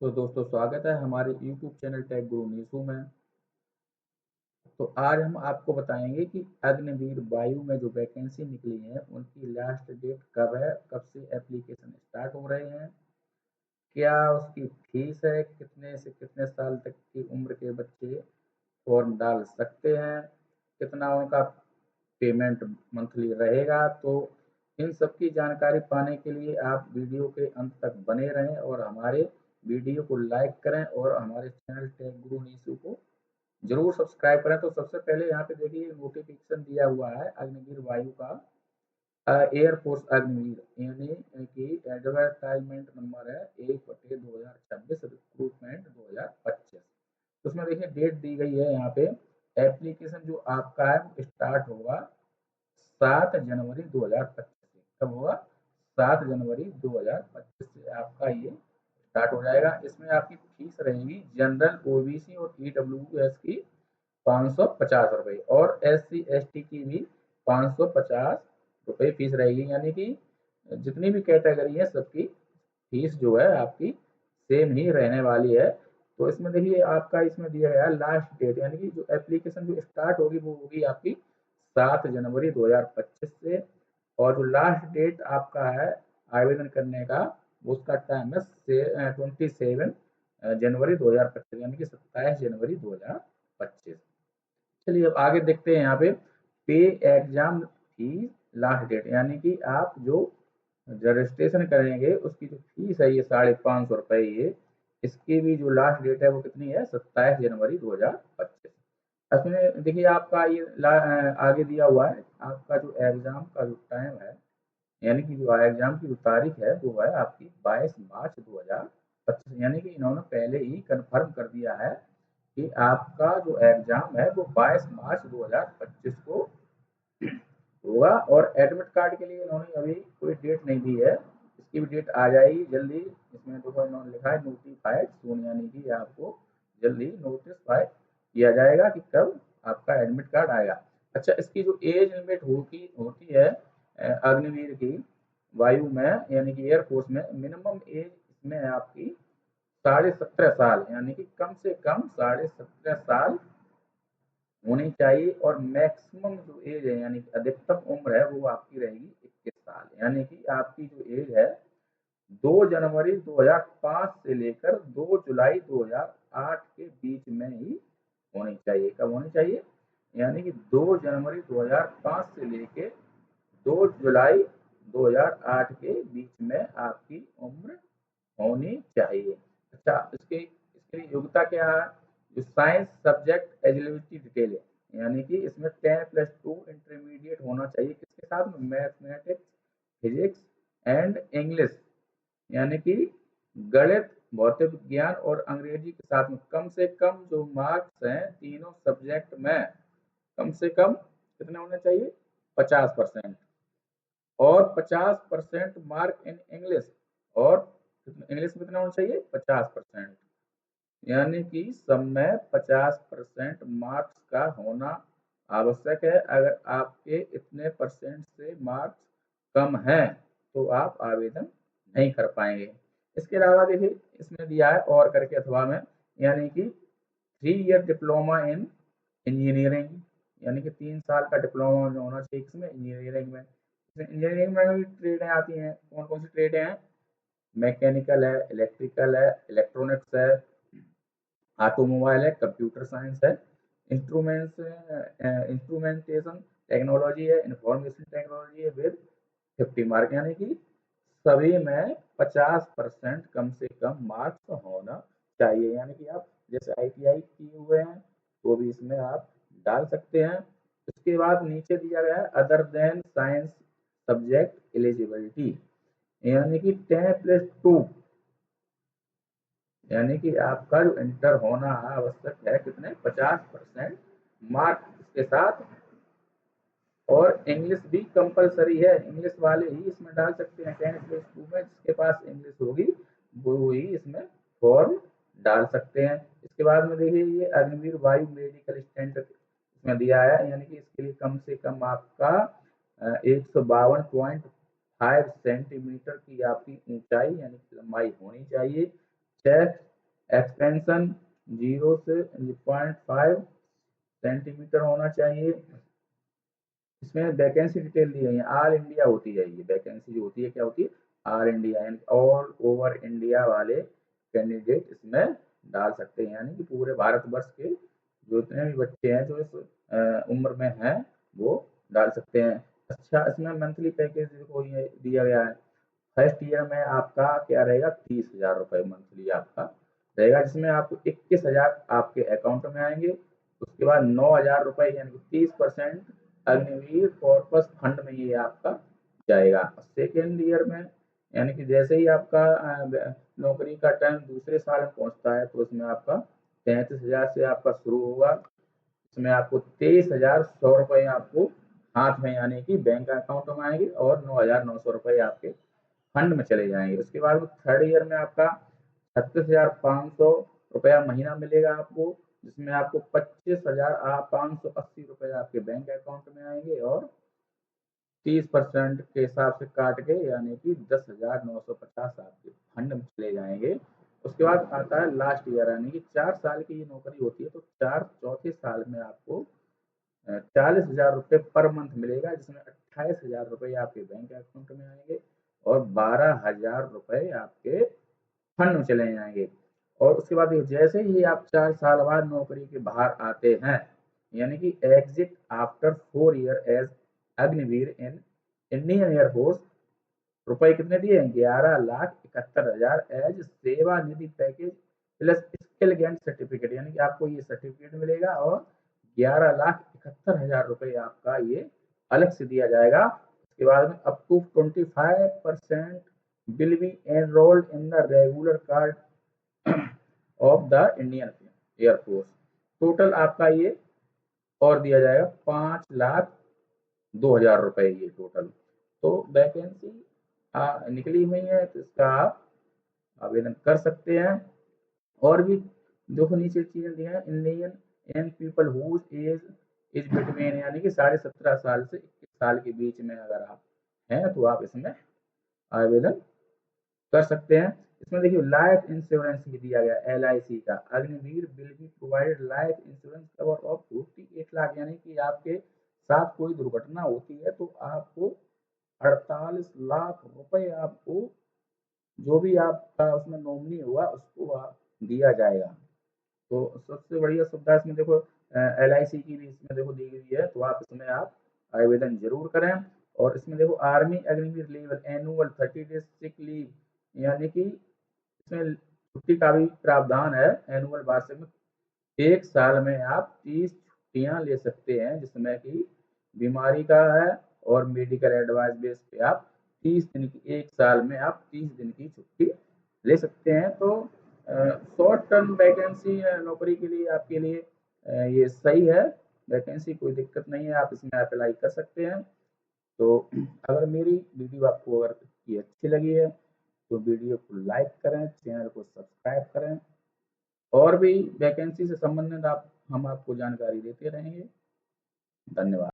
तो दोस्तों स्वागत है हमारे YouTube चैनल टेक गुरु नीसू में। तो आज हम आपको बताएंगे कि अग्निवीर वायु में जो वैकेंसी निकली है उनकी लास्ट डेट कब है, कब से एप्लीकेशन स्टार्ट हो रहे हैं, क्या उसकी फीस है, कितने से कितने साल तक की उम्र के बच्चे फॉर्म डाल सकते हैं, कितना उनका पेमेंट मंथली रहेगा। तो इन सब की जानकारी पाने के लिए आप वीडियो के अंत तक बने रहें और हमारे वीडियो को लाइक करें और हमारे चैनल टेक गुरु नीसू को जरूर सब्सक्राइब करें। तो सबसे पहले यहाँ पे देखिए नोटिफिकेशन दिया हुआ है अग्निवीर वायु का, एयरफोर्स अग्निवीर यानी कि एडवर्टाइजमेंट नंबर है 1/2026 रिक्रूटमेंट 2025। तो उसमें देखिए डेट दी गई है यहाँ पे। एप्लीकेशन जो आपका है वो स्टार्ट होगा 7 जनवरी 2025 से। कब होगा? 7 जनवरी 2025 से आपका ये स्टार्ट हो जाएगा। इसमें आपकी फीस रहेगी जनरल, ओबीसी और ईडब्ल्यूएस की 550 रुपये और SC ST की भी 550 रुपये फीस रहेगी। यानी कि जितनी भी कैटेगरी है सबकी फीस जो है आपकी सेम ही रहने वाली है। तो इसमें देखिए आपका इसमें दिया गया है लास्ट डेट, यानी कि जो एप्लीकेशन जो स्टार्ट होगी वो होगी आपकी 7 जनवरी 2025 से। और जो लास्ट डेट आपका है आवेदन करने का उसका टाइम है 27 जनवरी 2025 यानी कि 27 जनवरी 2025। चलिए अब आगे देखते हैं यहाँ पे पे एग्जाम फी लास्ट डेट, यानी कि आप जो रजिस्ट्रेशन करेंगे उसकी जो फीस है ये 550 रुपये, ये इसकी भी जो लास्ट डेट है वो कितनी है? 27 जनवरी 2025। इसमें देखिए आपका ये आगे दिया हुआ है आपका जो एग्जाम का जो टाइम है, यानी कि जो एग्जाम की जो तारीख है वो है आपकी 22 मार्च 2025। यानी कि इन्होंने पहले ही कंफर्म कर दिया है कि आपका जो एग्जाम है वो 22 मार्च 2025 को होगा। और एडमिट कार्ड के लिए इन्होंने अभी कोई डेट नहीं दी है, इसकी भी डेट आ जाएगी जल्दी। इसमें देखो इन्होंने लिखा है नोटिफाइड सून, यानी कि आपको जल्दी नोटिफाई किया जाएगा कि कब आपका एडमिट कार्ड आएगा। अच्छा, इसकी जो एज लिमिट होती होती है अग्निवीर की वायु में यानी कि एयरफोर्स में, मिनिमम एज इसमें है आपकी 17.5 साल, यानी कि कम से कम 17.5 साल होनी चाहिए। और मैक्सिमम जो एज है यानी कि अधिकतम उम्र है वो आपकी रहेगी 21 साल, यानी कि आपकी जो एज है 2 जनवरी 2005 से लेकर 2 जुलाई 2008 के बीच में ही होनी चाहिए। कब होनी चाहिए? यानी कि 2 जनवरी 2005 से लेकर 2 जुलाई 2008 के बीच में आपकी उम्र होनी चाहिए। अच्छा, इसके इसके लिए योग्यता क्या है? जो साइंस सब्जेक्ट एलिजिबिलिटी डिटेल है, यानी कि इसमें 10+2 इंटरमीडिएट होना चाहिए। किसके साथ में? मैथमेटिक्स, फिजिक्स एंड इंग्लिश, यानी कि गणित, भौतिक विज्ञान और अंग्रेजी के साथ में कम से कम जो मार्क्स हैं तीनों सब्जेक्ट में कम से कम कितने होने चाहिए? 50%। और 50% मार्क इन इंग्लिश, और इंग्लिश में कितना होना चाहिए? 50%, यानी कि सब में 50% मार्क्स का होना आवश्यक है। अगर आपके इतने परसेंट से मार्क्स कम हैं तो आप आवेदन नहीं कर पाएंगे। इसके अलावा देखिए इसमें दिया है और करके अथवा में, यानी कि 3 ईयर डिप्लोमा इन इंजीनियरिंग, यानी कि 3 साल का डिप्लोमा होना चाहिए इसमें इंजीनियरिंग में। इंजीनियरिंग में भी ट्रेडें आती हैं। कौन कौन सी ट्रेडें हैं? मैकेनिकल है, इलेक्ट्रिकल है, इलेक्ट्रॉनिक्स है, ऑटोमोबाइल है, कंप्यूटर साइंस है, इंस्ट्रूमेंटेशन टेक्नोलॉजी है, इंफॉर्मेशन टेक्नोलॉजी है विद 50 मार्क, यानी कि सभी में 50% कम से कम मार्क्स होना चाहिए। यानी कि आप जैसे ITI किए हुए हैं तो भी इसमें आप डाल सकते हैं। उसके बाद नीचे दिया गया है other than science subject eligibility, यानी कि 10+2, यानी कि आपका जो इंटर होना आवश्यक है कितने? 50% मार्क के साथ। और इंग्लिश भी कंपलसरी है, इंग्लिश वाले ही इसमें डाल सकते हैं। 10+2 में जिसके पास इंग्लिश होगी वो ही इसमें फॉर्म डाल सकते हैं। इसके बाद में देखिए ये अग्निवीर वायु मेडिकल स्टैंडर्ड इसमें दिया है, यानी कि इसके लिए कम से कम आपका 152.5 सेंटीमीटर की आपकी ऊंचाई यानी कि लंबाई होनी चाहिए। चेस्ट एक्सपेंशन 0 से 0.5 सेंटीमीटर होना चाहिए। इसमें वैकेंसी डिटेल दी गई है, ऑल इंडिया होती है ये वैकेंसी जो होती है, क्या होती है, ऑल इंडिया, यानी ऑल ओवर इंडिया वाले कैंडिडेट इसमें डाल सकते हैं, यानी कि पूरे भारतवर्ष के जो इतने भी बच्चे हैं जो इस उम्र में हैं वो डाल सकते हैं। अच्छा, इसमें मंथली पैकेज देखो ये दिया गया है। फर्स्ट ईयर में आपका क्या रहेगा, 30,000 रुपये मंथली आपका रहेगा, जिसमें आपको 21,000 आपके अकाउंट में आएंगे। उसके बाद 9,000 रुपये यानी कि 30% अग्निवीर कॉर्पस फंड में ये आपका जाएगा। सेकेंड ईयर में यानी कि जैसे ही आपका नौकरी का टाइम दूसरे साल में पहुंचता है तो उसमें आपका 33,000 से आपका शुरू होगा। इसमें आपको 23,100 रुपये आपको हाथ में यानी कि बैंक अकाउंट में आएंगे और 9,900 रुपये आपके फंड में चले जाएंगे। उसके बाद थर्ड ईयर में आपका 36,500 रुपया महीना मिलेगा आपको, जिसमें आपको 25,580 रुपये आपके बैंक अकाउंट में आएंगे और 30% के हिसाब से काट के यानी कि 10,950 आपके फंड में चले जाएंगे। उसके बाद आता है लास्ट ईयर, यानी कि 4 साल की ये नौकरी होती है, तो चौथे साल में आपको 40,000 रुपये पर मंथ मिलेगा, जिसमें 28,000 रुपये आपके बैंक अकाउंट में आएंगे और 12,000 रुपये आपके फंड में चले जाएंगे। और उसके बाद जैसे ही आप 4 साल बाद नौकरी के बाहर आते हैं, यानी कि exit after 4 year as Agniveer in Indian Air Force, रुपए कितने दिए, 11,71,000 as Seva Nidhi package plus skill gain certificate, यानी कि आपको ये सर्टिफिकेट मिलेगा और 11,71,000 रुपये आपका ये अलग से दिया जाएगा। उसके बाद में up to 25% will be enrolled in the regular card of the Indian Air Force। Total आपका ये और दिया जाएगा 5,02,000 रुपये ये टोटल। तो वैकेंसी निकली हुई है, तो इसका आप आवेदन कर सकते हैं। और भी देखो नीचे चीजें दी हैं, Indian young people whose age is between, यानी कि 17.5 साल से 21 साल के बीच में अगर आप हैं तो आप इसमें आवेदन कर सकते हैं। इसमें देखिए लाइफ इंश्योरेंस भी दिया गया, LIC का, Agniveer will be provided life insurance cover of 48 lakh, यानी कि आपके साथ कोई दुर्घटना होती है तो आपको 48 लाख रुपए आपको जो भी आपका उसमें नॉमिनी हुआ उसको दिया जाएगा। तो सबसे बढ़िया सुविधा इसमें देखो LIC की भी इसमें देखो दी गई है, तो आप इसमें आप आवेदन जरूर करें। और इसमें देखो army Agniveer level annual 30 days sick leave, यानी कि इसमें छुट्टी का भी प्रावधान है एनुअल वार्षिक में। 1 साल में आप 30 छुट्टियां ले सकते हैं, जिसमें कि बीमारी का है और मेडिकल एडवाइस बेस पे आप 30 दिन की, 1 साल में आप 30 दिन की छुट्टी ले सकते हैं। तो शॉर्ट टर्म वैकेंसी नौकरी के लिए आपके लिए ये सही है वैकेंसी, कोई दिक्कत नहीं है, आप इसमें अप्लाई कर सकते हैं। तो अगर मेरी वीडियो आपको अगर ये अच्छी लगी है तो वीडियो को लाइक करें, चैनल को सब्सक्राइब करें, और भी वैकेंसी से संबंधित हम आपको जानकारी देते रहेंगे। धन्यवाद।